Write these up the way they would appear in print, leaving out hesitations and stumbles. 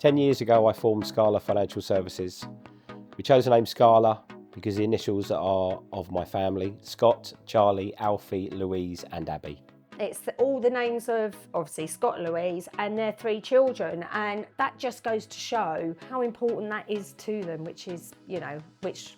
10 years ago, I formed Scala Financial Services. We chose the name Scala because the initials are of my family: Scott, Charlie, Alfie, Louise and Abby. It's all the names of, obviously, Scott and Louise and their 3 children, and that just goes to show how important that is to them, which is, which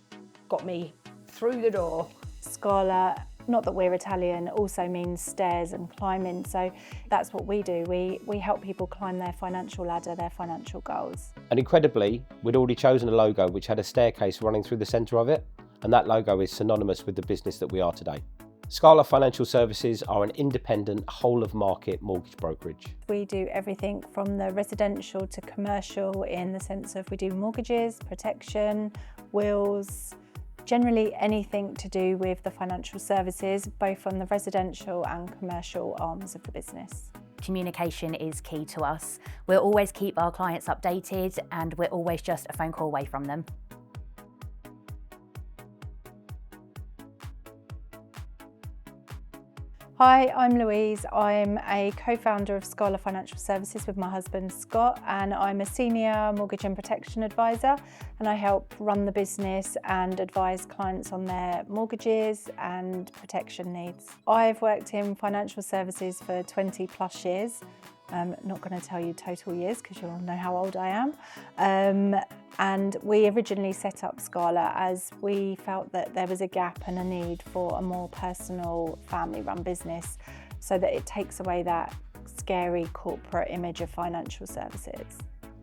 got me through the door. Scala, not that we're Italian, also means stairs and climbing, so that's what we do. We help people climb their financial ladder, their financial goals. And incredibly, we'd already chosen a logo which had a staircase running through the centre of it, and that logo is synonymous with the business that we are today. Scala Financial Services are an independent, whole-of-market mortgage brokerage. We do everything from the residential to commercial, in the sense of we do mortgages, protection, wills, generally anything to do with the financial services, both on the residential and commercial arms of the business. Communication is key to us. We'll always keep our clients updated and we're always just a phone call away from them. Hi, I'm Louise. I'm a co-founder of Scala Financial Services with my husband Scott, and I'm a senior mortgage and protection advisor, and I help run the business and advise clients on their mortgages and protection needs. I've worked in financial services for 20 plus years. I'm not going to tell you total years because you'll know how old I am. And we originally set up Scala as we felt that there was a gap and a need for a more personal, family-run business, so that it takes away that scary corporate image of financial services.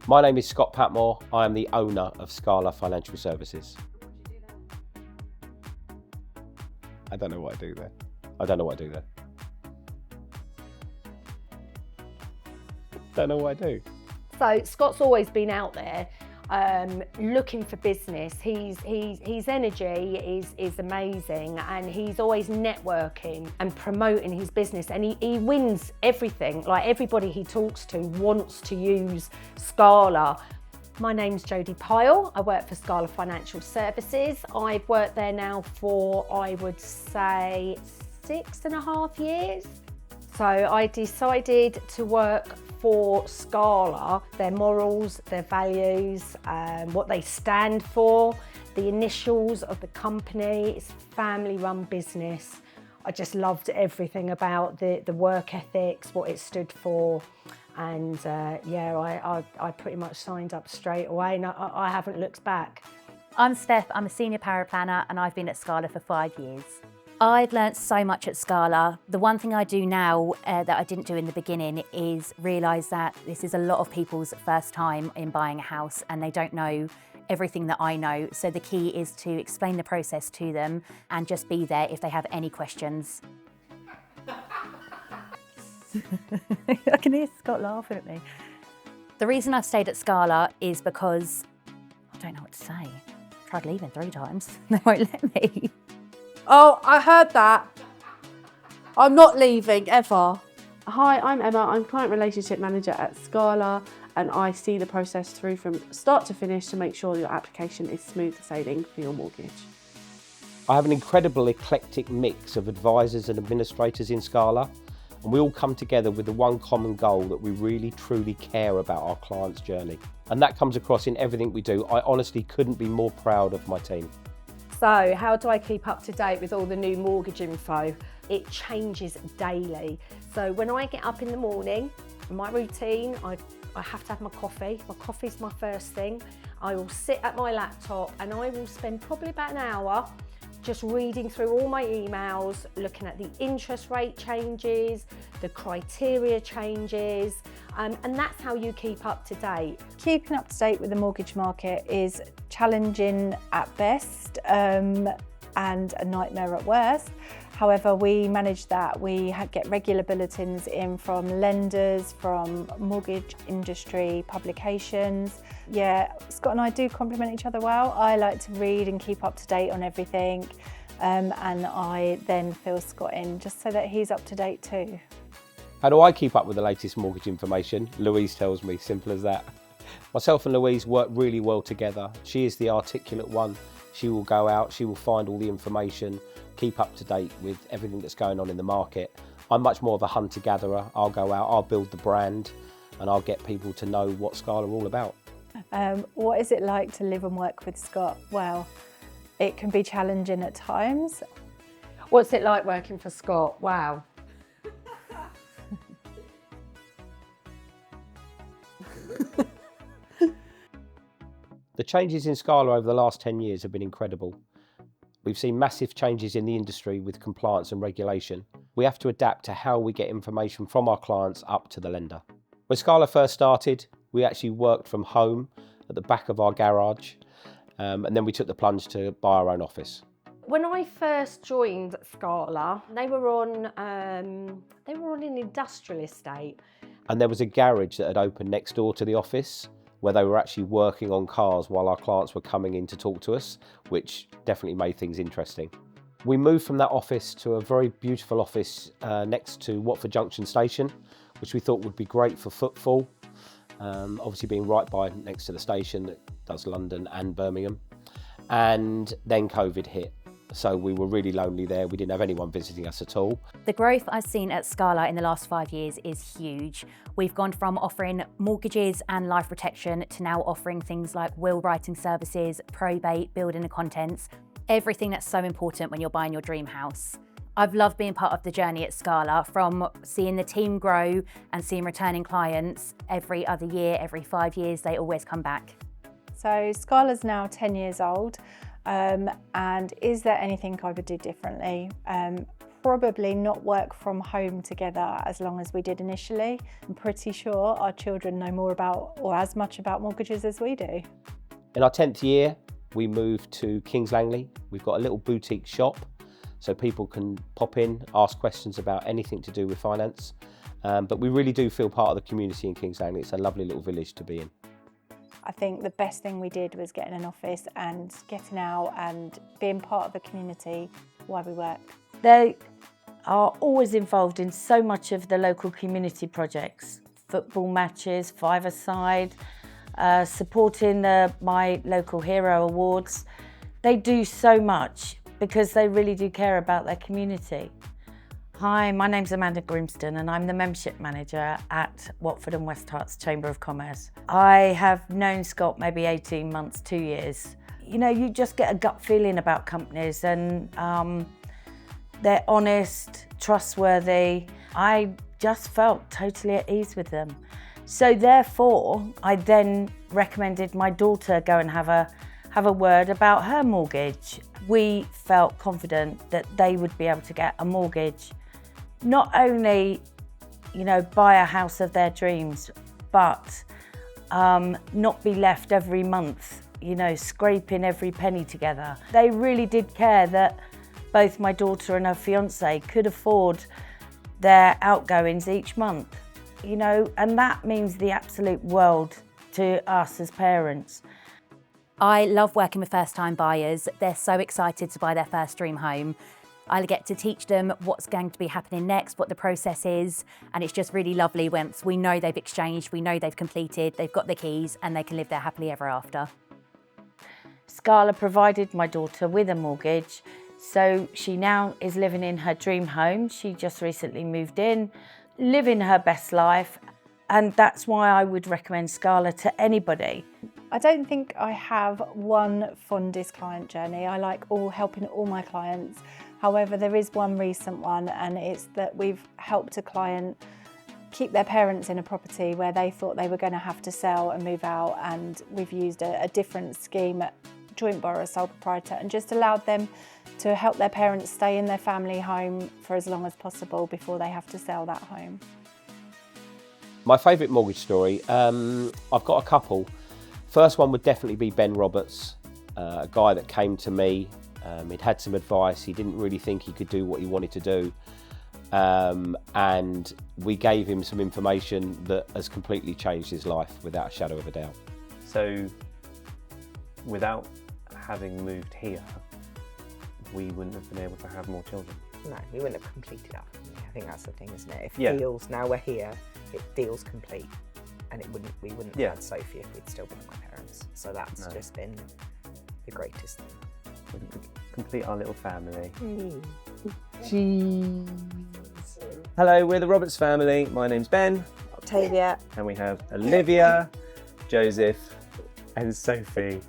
My name is Scott Patmore. I am the owner of Scala Financial Services. I don't know what I do there. Don't know what I do. So Scott's always been out there looking for business. His energy is amazing, and he's always networking and promoting his business, and he wins everything. Like, everybody he talks to wants to use Scala. My name's Jodie Pyle. I work for Scala Financial Services. I've worked there now for, I would say, 6.5 years. So I decided to work for Scala, their morals, their values, what they stand for, the initials of the company. It's a family-run business. I just loved everything about the work ethics, what it stood for, and I pretty much signed up straight away, and I haven't looked back. I'm Steph, I'm a senior paraplanner and I've been at Scala for 5 years. I've learnt so much at Scala. The one thing I do now that I didn't do in the beginning is realise that this is a lot of people's first time in buying a house and they don't know everything that I know. So the key is to explain the process to them and just be there if they have any questions. I can hear Scott laughing at me. The reason I've stayed at Scala is because I don't know what to say. I've tried leaving 3 times. They won't let me. Oh, I heard that. I'm not leaving, ever. Hi, I'm Emma. I'm Client Relationship Manager at Scala, and I see the process through from start to finish to make sure your application is smooth sailing for your mortgage. I have an incredible eclectic mix of advisors and administrators in Scala, and we all come together with the one common goal that we really truly care about our clients' journey. And that comes across in everything we do. I honestly couldn't be more proud of my team. So how do I keep up to date with all the new mortgage info? It changes daily. So when I get up in the morning, my routine, I have to have my coffee. My coffee's my first thing. I will sit at my laptop and I will spend probably about an hour just reading through all my emails, looking at the interest rate changes, the criteria changes, and that's how you keep up to date. Keeping up to date with the mortgage market is challenging at best and a nightmare at worst. However, we manage that. We get regular bulletins in from lenders, from mortgage industry publications. Yeah, Scott and I do complement each other well. I like to read and keep up to date on everything, and I then fill Scott in just so that he's up to date too. How do I keep up with the latest mortgage information? Louise tells me, simple as that. Myself and Louise work really well together. She is the articulate one. She will go out, she will find all the information, keep up to date with everything that's going on in the market. I'm much more of a hunter-gatherer. I'll go out, I'll build the brand, and I'll get people to know what Scala are all about. What is it like to live and work with Scott? Well, it can be challenging at times. What's it like working for Scott? Wow. The changes in Scala over the last 10 years have been incredible. We've seen massive changes in the industry with compliance and regulation. We have to adapt to how we get information from our clients up to the lender. When Scala first started, we actually worked from home at the back of our garage, and then we took the plunge to buy our own office. When I first joined Scala, they were on an industrial estate. And there was a garage that had opened next door to the office where they were actually working on cars while our clients were coming in to talk to us, which definitely made things interesting. We moved from that office to a very beautiful office next to Watford Junction Station, which we thought would be great for footfall. Obviously being right by next to the station that does London and Birmingham. And then COVID hit. So we were really lonely there. We didn't have anyone visiting us at all. The growth I've seen at Scala in the last 5 years is huge. We've gone from offering mortgages and life protection to now offering things like will writing services, probate, building and contents, everything that's so important when you're buying your dream house. I've loved being part of the journey at Scala, from seeing the team grow and seeing returning clients every other year, every 5 years, they always come back. So Scala's now 10 years old. And is there anything I would do differently? Probably not work from home together as long as we did initially. I'm pretty sure our children know more about, or as much about, mortgages as we do. In our 10th year, we moved to Kings Langley. We've got a little boutique shop, so people can pop in, ask questions about anything to do with finance. But we really do feel part of the community in Kings Langley. It's a lovely little village to be in. I think the best thing we did was getting an office and getting out and being part of the community while we work. They are always involved in so much of the local community projects, football matches, five-a-side, supporting my local hero awards. They do so much because they really do care about their community. Hi, my name's Amanda Grimston and I'm the Membership Manager at Watford and West Herts Chamber of Commerce. I have known Scott maybe 18 months, 2 years. You know, you just get a gut feeling about companies and they're honest, trustworthy. I just felt totally at ease with them. So therefore, I then recommended my daughter go and have a word about her mortgage. We felt confident that they would be able to get a mortgage, not only, you know, buy a house of their dreams, but not be left every month, you know, scraping every penny together. They really did care that both my daughter and her fiance could afford their outgoings each month, you know, and that means the absolute world to us as parents. I love working with first-time buyers. They're so excited to buy their first dream home. I get to teach them what's going to be happening next, what the process is, and it's just really lovely once we know they've exchanged, we know they've completed, they've got the keys, and they can live there happily ever after. Scala provided my daughter with a mortgage, so she now is living in her dream home. She just recently moved in, living her best life, and that's why I would recommend Scala to anybody. I don't think I have one fondest client journey. I like helping all my clients. However, there is one recent one, and it's that we've helped a client keep their parents in a property where they thought they were going to have to sell and move out, and we've used a different scheme at joint borrower sole proprietor and just allowed them to help their parents stay in their family home for as long as possible before they have to sell that home. My favourite mortgage story, I've got a couple. First one would definitely be Ben Roberts, a guy that came to me. He'd had some advice, he didn't really think he could do what he wanted to do, and we gave him some information that has completely changed his life without a shadow of a doubt. So without having moved here, we wouldn't have been able to have more children. No, we wouldn't have completed our family. I think that's the thing, isn't it? If Yeah. deals, now we're here, it deals complete, and we wouldn't Yeah. have had Sophie if we'd still been with my parents. So that's No. just been the greatest thing. We complete our little family. Hello, we're the Roberts family. My name's Ben. Tavia. And we have Olivia, Joseph, and Sophie.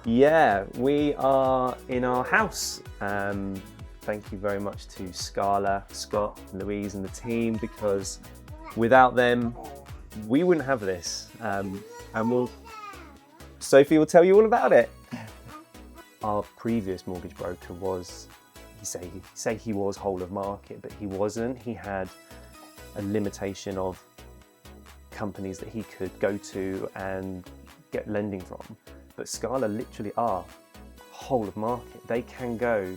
Yeah, we are in our house. Thank you very much to Scala, Scott, Louise and the team, because without them, we wouldn't have this. Sophie will tell you all about it. Our previous mortgage broker was, he was whole of market, but he wasn't. He had a limitation of companies that he could go to and get lending from. But Scala literally are whole of market. They can go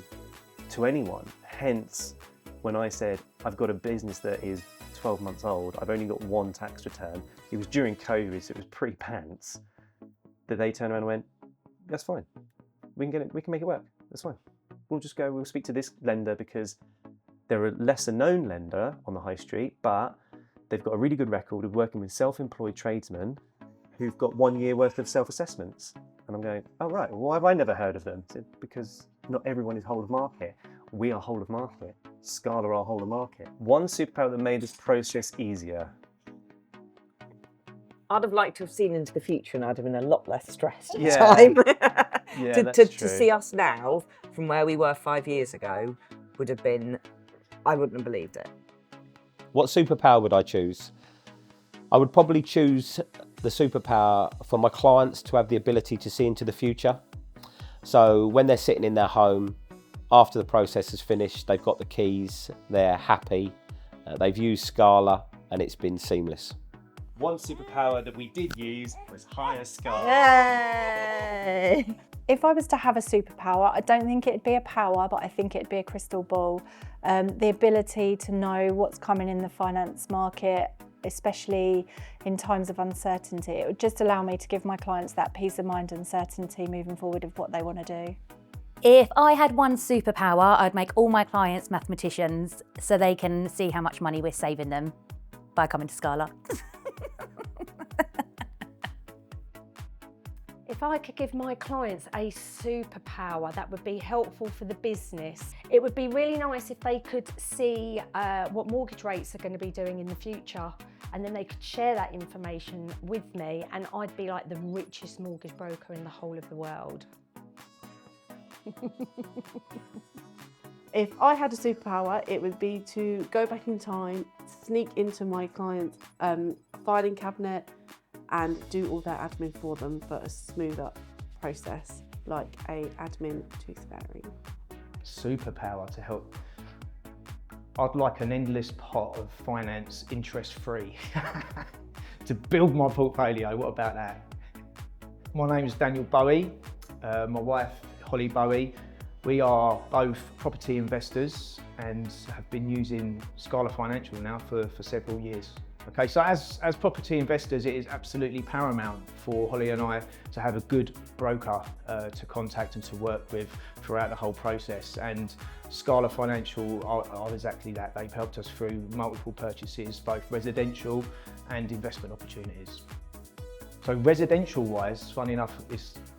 to anyone. Hence, when I said, I've got a business that is 12 months old, I've only got one tax return. It was during COVID, so it was pretty pants, that they turned around and went, that's fine. We can get it, we can make it work, that's fine. We'll just go, we'll speak to this lender because they're a lesser known lender on the high street, but they've got a really good record of working with self-employed tradesmen who've got 1 year worth of self-assessments. And I'm going, oh right, well, why have I never heard of them? So, because not everyone is whole of market. We are whole of market. Scala are whole of market. One superpower that made this process easier. I'd have liked to have seen into the future and I'd have been a lot less stressed at the Yeah. time. Yeah, to see us now from where we were 5 years ago would have been, I wouldn't have believed it. What superpower would I choose? I would probably choose the superpower for my clients to have the ability to see into the future. So when they're sitting in their home, after the process is finished, they've got the keys, they're happy, they've used Scala and it's been seamless. One superpower that we did use was hire Scala. Yay! If I was to have a superpower, I don't think it'd be a power, but I think it'd be a crystal ball. The ability to know what's coming in the finance market, especially in times of uncertainty. It would just allow me to give my clients that peace of mind and certainty moving forward of what they want to do. If I had one superpower, I'd make all my clients mathematicians so they can see how much money we're saving them by coming to Scala. If I could give my clients a superpower that would be helpful for the business, it would be really nice if they could see what mortgage rates are going to be doing in the future, and then they could share that information with me, and I'd be like the richest mortgage broker in the whole of the world. If I had a superpower, it would be to go back in time, sneak into my client's filing cabinet and do all their admin for them, but a smoother process, like a admin tooth fairy. Superpower to help. I'd like an endless pot of finance, interest-free, to build my portfolio. What about that? My name is Daniel Bowie, my wife Holly Bowie. We are both property investors and have been using Scala Financial now for several years. Okay, so as property investors, it is absolutely paramount for Holly and I to have a good broker to contact and to work with throughout the whole process. And Scala Financial are exactly that. They've helped us through multiple purchases, both residential and investment opportunities. So residential-wise, funny enough,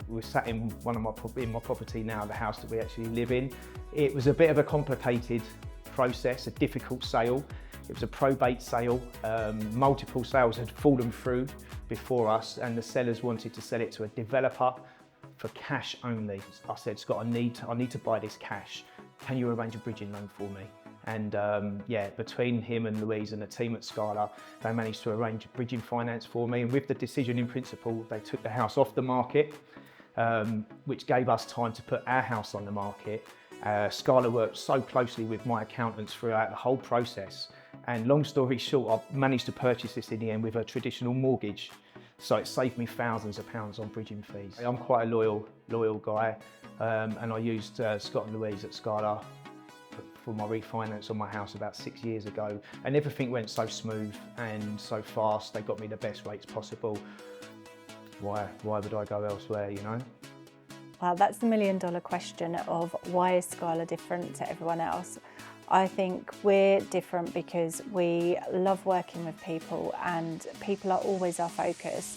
we're sat in my property now, the house that we actually live in. It was a bit of a complicated process, a difficult sale. It was a probate sale. Multiple sales had fallen through before us, and the sellers wanted to sell it to a developer for cash only. I said, Scott, I need to buy this cash. Can you arrange a bridging loan for me? And yeah, between him and Louise and the team at Scala, they managed to arrange bridging finance for me. And with the decision in principle, they took the house off the market, which gave us time to put our house on the market. Scala worked so closely with my accountants throughout the whole process. And long story short, I managed to purchase this in the end with a traditional mortgage. So it saved me thousands of pounds on bridging fees. I'm quite a loyal guy, and I used Scott and Louise at Scala for my refinance on my house about 6 years ago. And everything went so smooth and so fast. They got me the best rates possible. Why would I go elsewhere, you know? Well, that's the million-dollar question of why is Scala different to everyone else? I think we're different because we love working with people and people are always our focus.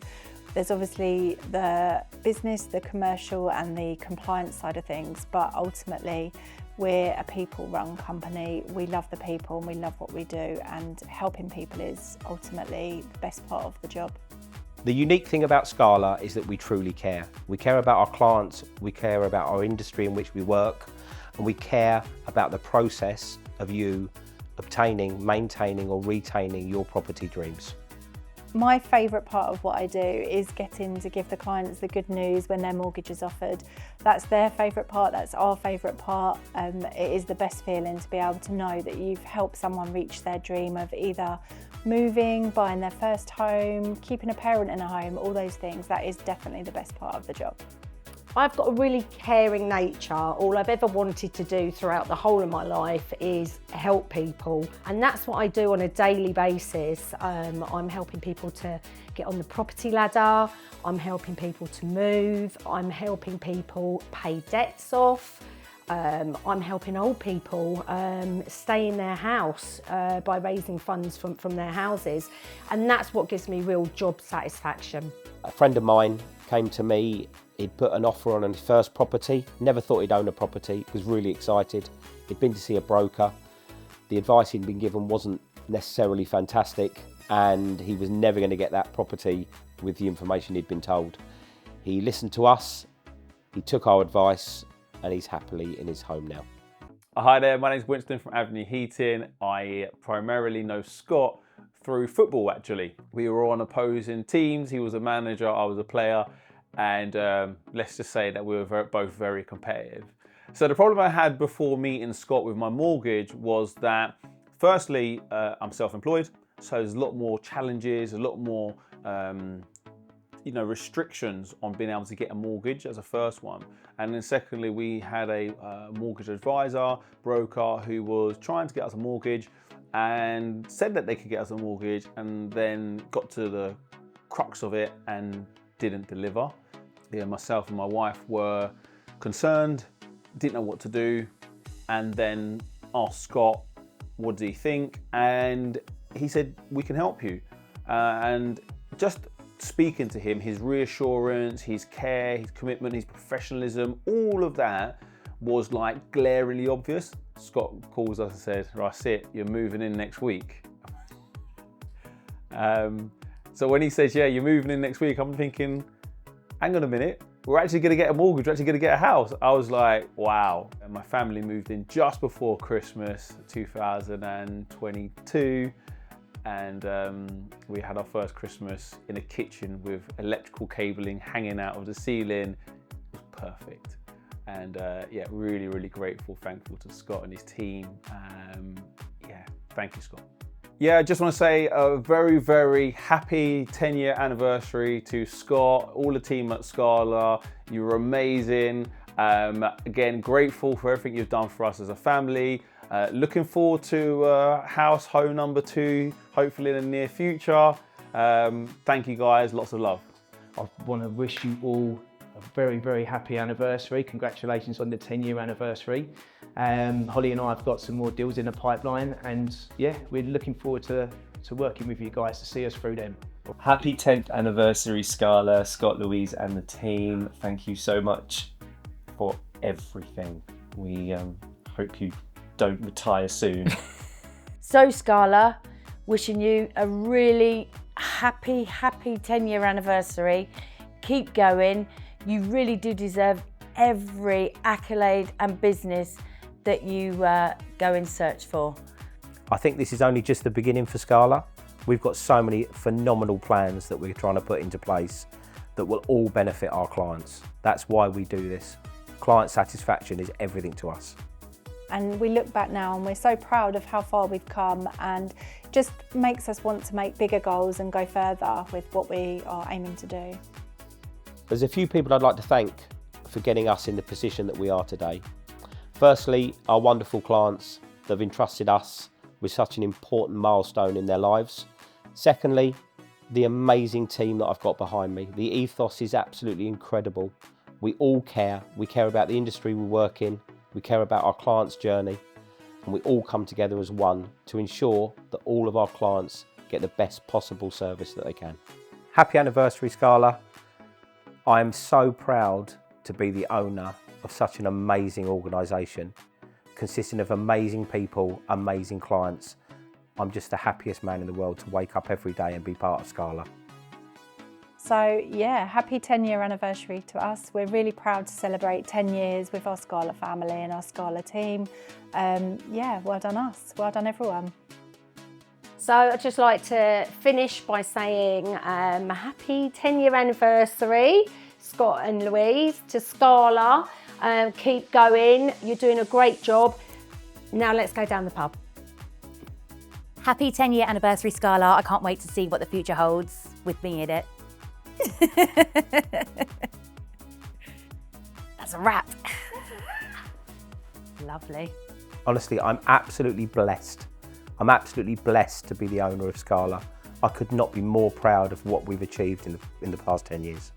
There's obviously the business, the commercial and the compliance side of things, but ultimately we're a people-run company. We love the people and we love what we do, and helping people is ultimately the best part of the job. The unique thing about Scala is that we truly care. We care about our clients, we care about our industry in which we work, and we care about the process of you obtaining, maintaining or retaining your property dreams. My favourite part of what I do is getting to give the clients the good news when their mortgage is offered. That's their favourite part, that's our favourite part. It is the best feeling to be able to know that you've helped someone reach their dream of either moving, buying their first home, keeping a parent in a home, all those things. That is definitely the best part of the job. I've got a really caring nature. All I've ever wanted to do throughout the whole of my life is help people. And that's what I do on a daily basis. I'm helping people to get on the property ladder. I'm helping people to move. I'm helping people pay debts off. I'm helping old people stay in their house by raising funds from their houses. And that's what gives me real job satisfaction. A friend of mine came to me. He'd put an offer on his first property, never thought he'd own a property, was really excited. He'd been to see a broker. The advice he'd been given wasn't necessarily fantastic, and he was never going to get that property with the information he'd been told. He listened to us, he took our advice, and he's happily in his home now. Hi there, my name's Winston from Avenue Heating. I primarily know Scott through football actually. We were on opposing teams, he was a manager, I was a player. And let's just say that we were both very competitive. So the problem I had before meeting Scott with my mortgage was that, firstly, I'm self-employed, so there's a lot more challenges, a lot more restrictions on being able to get a mortgage as a first one. And then secondly, we had a mortgage advisor, broker, who was trying to get us a mortgage and said that they could get us a mortgage, and then got to the crux of it and didn't deliver. Yeah, myself and my wife were concerned, didn't know what to do, and then asked Scott, what does he think? And he said, we can help you. And just speaking to him, his reassurance, his care, his commitment, his professionalism, all of that was like glaringly obvious. Scott calls us and said, right, sit, you're moving in next week. So when he says, yeah, you're moving in next week, I'm thinking, hang on a minute, we're actually going to get a mortgage, we're actually going to get a house. I was like, wow. And my family moved in just before Christmas 2022. And we had our first Christmas in a kitchen with electrical cabling hanging out of the ceiling. It was perfect. And yeah, really, really grateful, thankful to Scott and his team. Yeah, thank you, Scott. Yeah, I just want to say a very, very happy 10-year anniversary to Scott, all the team at Scala. You were amazing. Again, grateful for everything you've done for us as a family. Looking forward to house home number 2, hopefully in the near future. Thank you guys, lots of love. I want to wish you all a very, very happy anniversary. Congratulations on the 10-year anniversary. Holly and I have got some more deals in the pipeline, and yeah, we're looking forward to working with you guys to see us through them. Happy 10th anniversary, Scala, Scott, Louise and the team. Thank you so much for everything. We hope you don't retire soon. So Scala, wishing you a really happy 10-year anniversary. Keep going. You really do deserve every accolade and business that you go and search for. I think this is only just the beginning for Scala. We've got so many phenomenal plans that we're trying to put into place that will all benefit our clients. That's why we do this. Client satisfaction is everything to us. And we look back now and we're so proud of how far we've come, and just makes us want to make bigger goals and go further with what we are aiming to do. There's a few people I'd like to thank for getting us in the position that we are today. Firstly, our wonderful clients that have entrusted us with such an important milestone in their lives. Secondly, the amazing team that I've got behind me. The ethos is absolutely incredible. We all care. We care about the industry we work in. We care about our clients' journey. And we all come together as one to ensure that all of our clients get the best possible service that they can. Happy anniversary, Scala. I am so proud to be the owner of such an amazing organisation, consisting of amazing people, amazing clients. I'm just the happiest man in the world to wake up every day and be part of Scala. So yeah, happy 10-year anniversary to us. We're really proud to celebrate 10 years with our Scala family and our Scala team. Yeah, well done us, well done everyone. So I'd just like to finish by saying happy 10-year anniversary, Scott and Louise, to Scala. Keep going, you're doing a great job. Now let's go down the pub. Happy 10-year anniversary, Scala. I can't wait to see what the future holds with me in it. That's a wrap. Lovely. Honestly, I'm absolutely blessed. I'm absolutely blessed to be the owner of Scala. I could not be more proud of what we've achieved in the past 10 years.